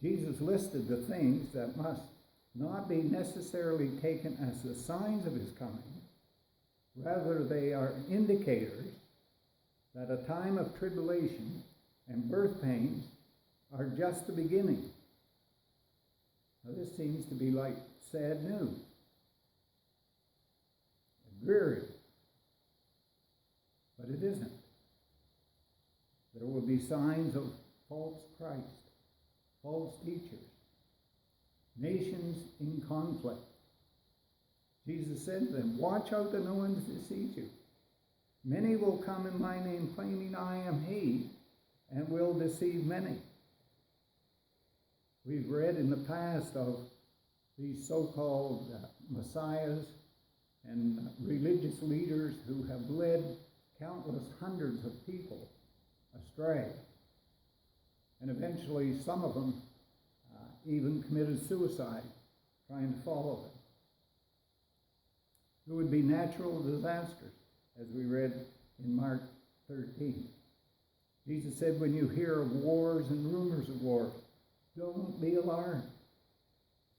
Jesus listed the things that must not be necessarily taken as the signs of his coming. Rather, they are indicators that a time of tribulation and birth pains are just the beginning. Now, this seems to be like sad news. Dreary. But it isn't. There will be signs of false Christ, false teachers, nations in conflict. Jesus said to them, watch out that no one deceives you. Many will come in my name claiming I am he, and will deceive many. We've read in the past of these so-called messiahs and religious leaders who have led countless hundreds of people astray. And eventually some of them even committed suicide trying to follow them. There would be natural disasters, as we read in Mark 13. Jesus said, when you hear of wars and rumors of wars, don't be alarmed.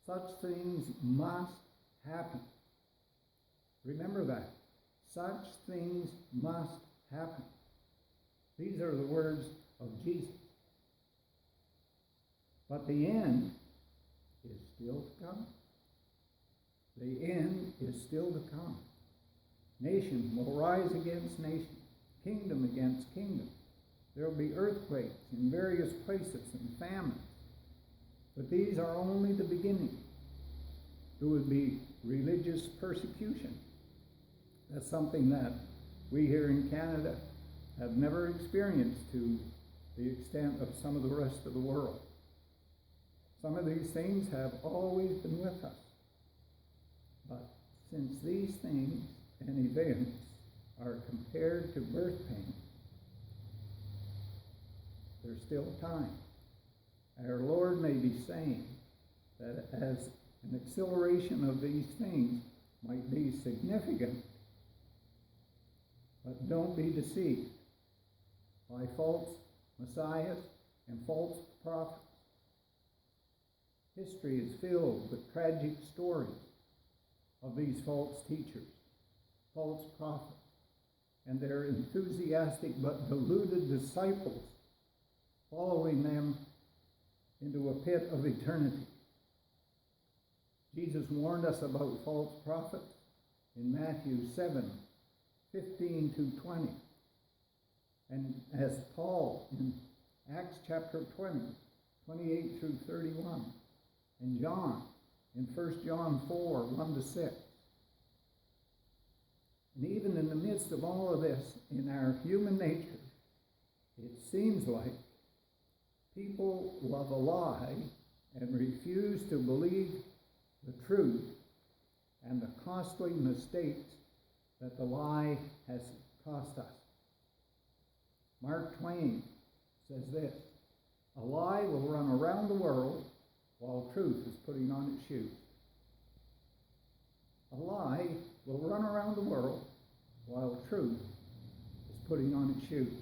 Such things must happen. Remember that. Such things must happen. These are the words of Jesus. But the end is still to come. The end is still to come. Nation will rise against nation, kingdom against kingdom. There will be earthquakes in various places and famines. But these are only the beginning. There would be religious persecution. That's something that we here in Canada have never experienced to the extent of some of the rest of the world. Some of these things have always been with us. But since these things and events are compared to birth pain, there's still time. Our Lord may be saying that as an acceleration of these things might be significant, but don't be deceived by false messiahs and false prophets. History is filled with tragic stories of these false teachers, false prophets, and their enthusiastic but deluded disciples following them into a pit of eternity. Jesus warned us about false prophets in Matthew 7:15-20. And as Paul in Acts chapter 20, 28-31. And John in 1 John 4, 1-6. And even in the midst of all of this, in our human nature, it seems like people love a lie and refuse to believe the truth and the costly mistakes that the lie has cost us. Mark Twain says this, a lie will run around the world while truth is putting on its shoes. A lie will run around the world while truth is putting on its shoes.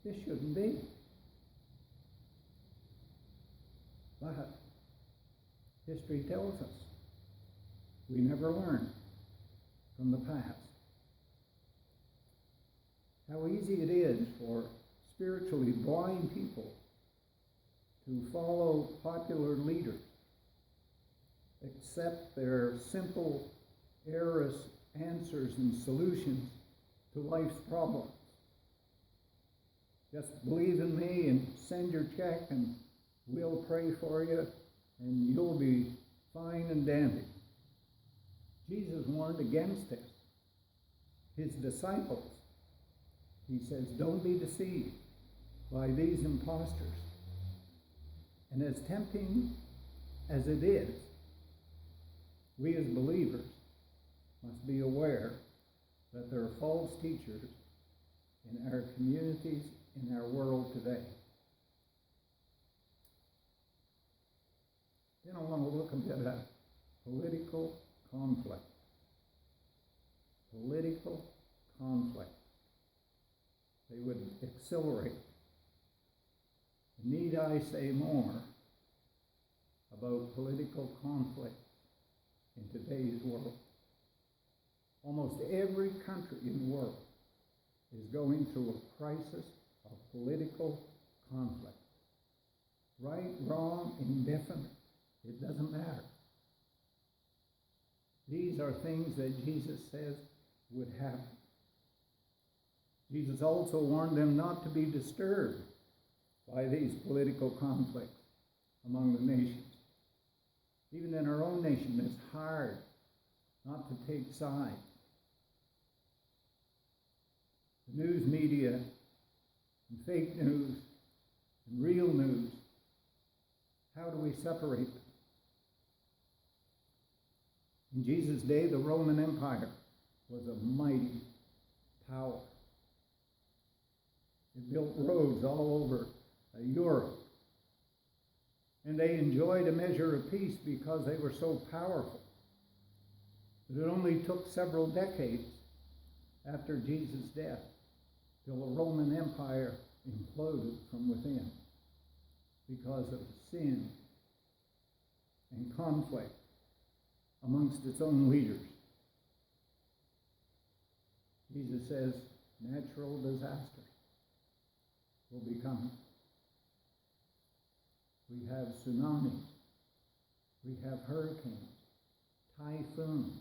This shouldn't be. But history tells us we never learn from the past. How easy it is for spiritually blind people to follow popular leaders, accept their simple, errorless answers and solutions to life's problems. Just believe in me and send your check and we'll pray for you and you'll be fine and dandy. Jesus warned against this. His disciples, he says, don't be deceived by these impostors. And as tempting as it is, we as believers must be aware that there are false teachers in our communities, in our world today. Then I want to look a bit at political conflict. Political conflict. They would accelerate. Need I say more about political conflict in today's world. Almost every country in the world is going through a crisis of political conflict. Right, wrong, indifferent, it doesn't matter. These are things that Jesus says would happen. Jesus also warned them not to be disturbed by these political conflicts among the nations. Even in our own nation, it's hard not to take sides. The news media and fake news and real news, how do we separate them? In Jesus' day, the Roman Empire was a mighty power. It built roads all over Europe. And they enjoyed a measure of peace because they were so powerful. But it only took several decades after Jesus' death till the Roman Empire imploded from within because of sin and conflict amongst its own leaders. Jesus says natural disasters will be coming. We have tsunamis, we have hurricanes, typhoons,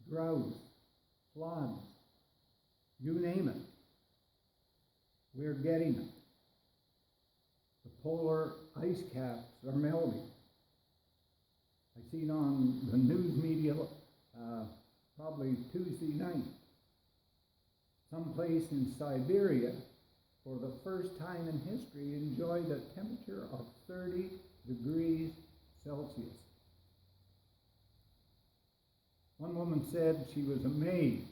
droughts, floods, you name it. We're getting it. The polar ice caps are melting. I seen on the news media probably Tuesday night, someplace in Siberia, for the first time in history, enjoyed a temperature of 30 degrees Celsius. One woman said she was amazed.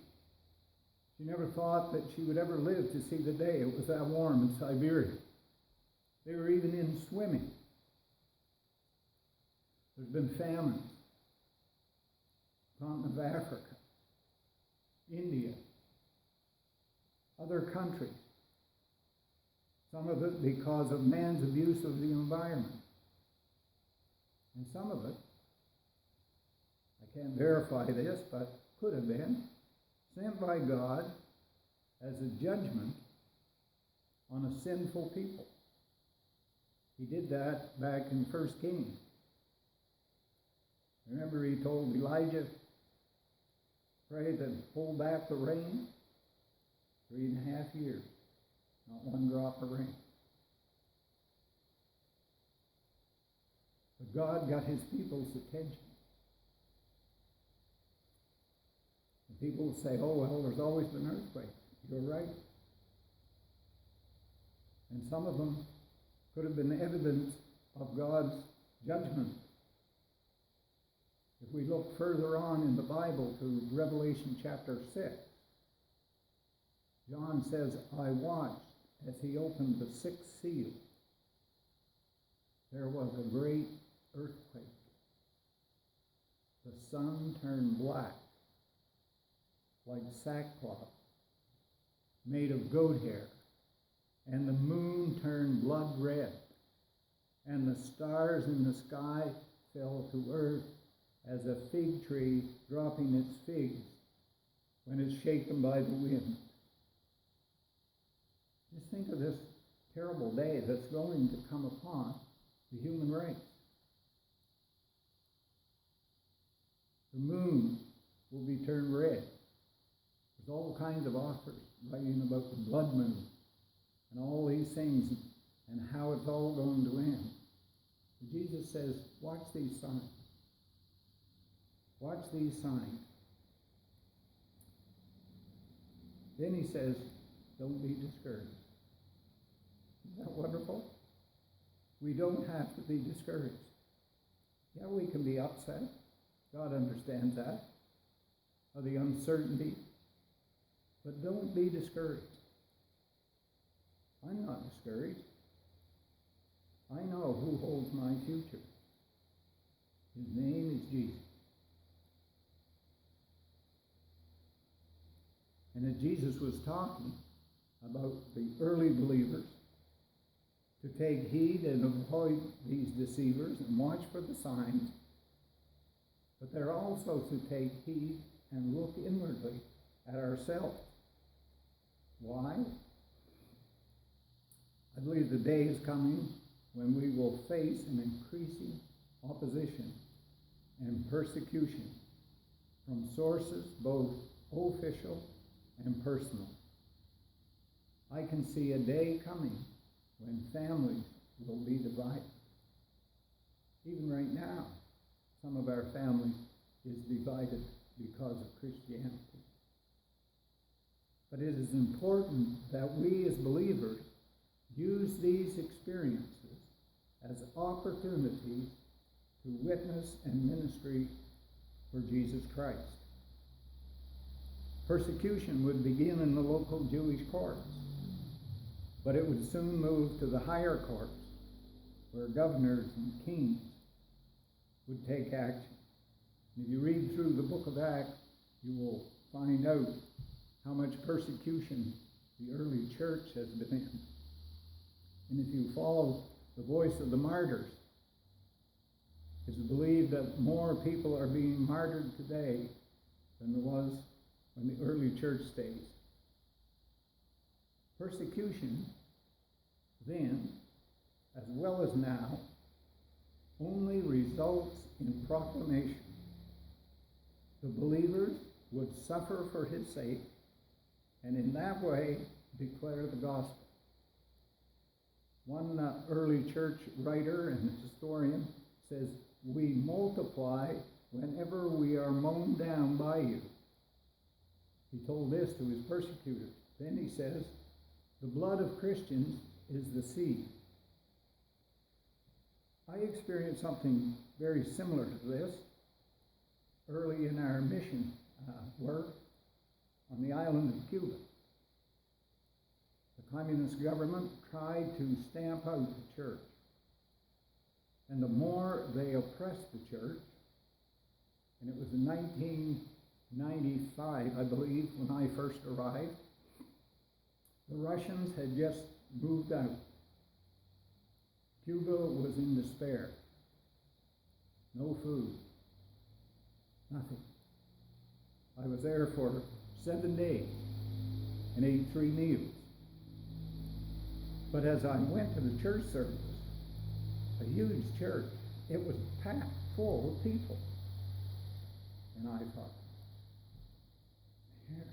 She never thought that she would ever live to see the day it was that warm in Siberia. They were even in swimming. There's been famines. Continent of Africa, India, other countries. Some of it because of man's abuse of the environment. And some of it, I can't verify this, but could have been sent by God as a judgment on a sinful people. He did that back in 1 Kings. Remember, he told Elijah, pray to hold back the rain 3.5 years. Not one drop of rain. But God got his people's attention. And people say, oh, well, there's always been earthquakes. You're right. And some of them could have been evidence of God's judgment. If we look further on in the Bible to Revelation chapter 6, John says, I watched as he opened the sixth seal. There was a great earthquake. The sun turned black, like sackcloth, made of goat hair, and the moon turned blood red, and the stars in the sky fell to earth as a fig tree dropping its figs when it's shaken by the wind. Just think of this terrible day that's going to come upon the human race. The moon will be turned red. There's all kinds of authors writing about the blood moon and all these things and how it's all going to end. And Jesus says, watch these signs. Watch these signs. Then he says, don't be discouraged. Isn't that wonderful? We don't have to be discouraged. Yeah, we can be upset. God understands that, of the uncertainty. But don't be discouraged. I'm not discouraged. I know who holds my future. His name is Jesus. And as Jesus was talking about the early believers to take heed and avoid these deceivers and watch for the signs, but they're also to take heed and look inwardly at ourselves. Why? I believe the day is coming when we will face an increasing opposition and persecution from sources both official and personal. I can see a day coming when families will be divided. Even right now, some of our families is divided because of Christianity. But it is important that we as believers use these experiences as opportunities to witness and ministry for Jesus Christ. Persecution would begin in the local Jewish courts, but it would soon move to the higher courts, where governors and kings would take action. If you read through the book of Acts, you will find out how much persecution the early church has been in. And if you follow the voice of the martyrs, it's believed that more people are being martyred today than there was in the early church days. Persecution then, as well as now, only results in proclamation. The believers would suffer for his sake, and in that way declare the gospel. One early church writer and historian says, "We multiply whenever we are mown down by you." He told this to his persecutors. Then he says, "The blood of Christians is the seed." I experienced something very similar to this early in our mission work on the island of Cuba. The communist government tried to stamp out the church. And the more they oppressed the church, and it was in 1995, I believe, when I first arrived, the Russians had just moved out. Cuba was in despair. No food. Nothing. I was there for 7 days and ate 3 meals. But as I went to the church service, a huge church, it was packed full of people. And I thought, here,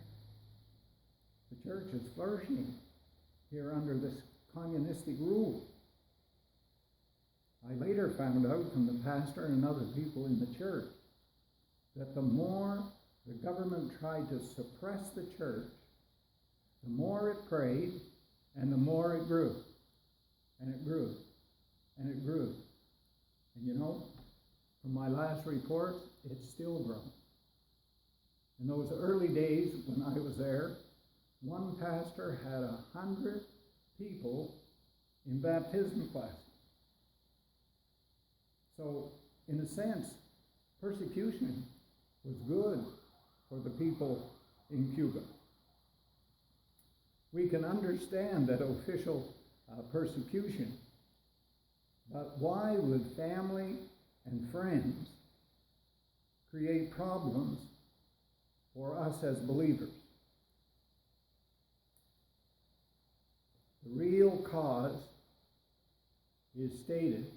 the church is flourishing here under this communistic rule. I later found out from the pastor and other people in the church that the more the government tried to suppress the church, the more it prayed, and the more it grew. And it grew. And it grew. And you know, from my last report, it's still grown. In those early days when I was there, one pastor had 100 people in baptism classes. So, in a sense, persecution was good for the people in Cuba. We can understand that official persecution, but why would family and friends create problems for us as believers? The real cause is stated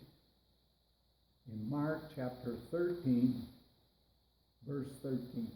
in Mark chapter 13, verse 13.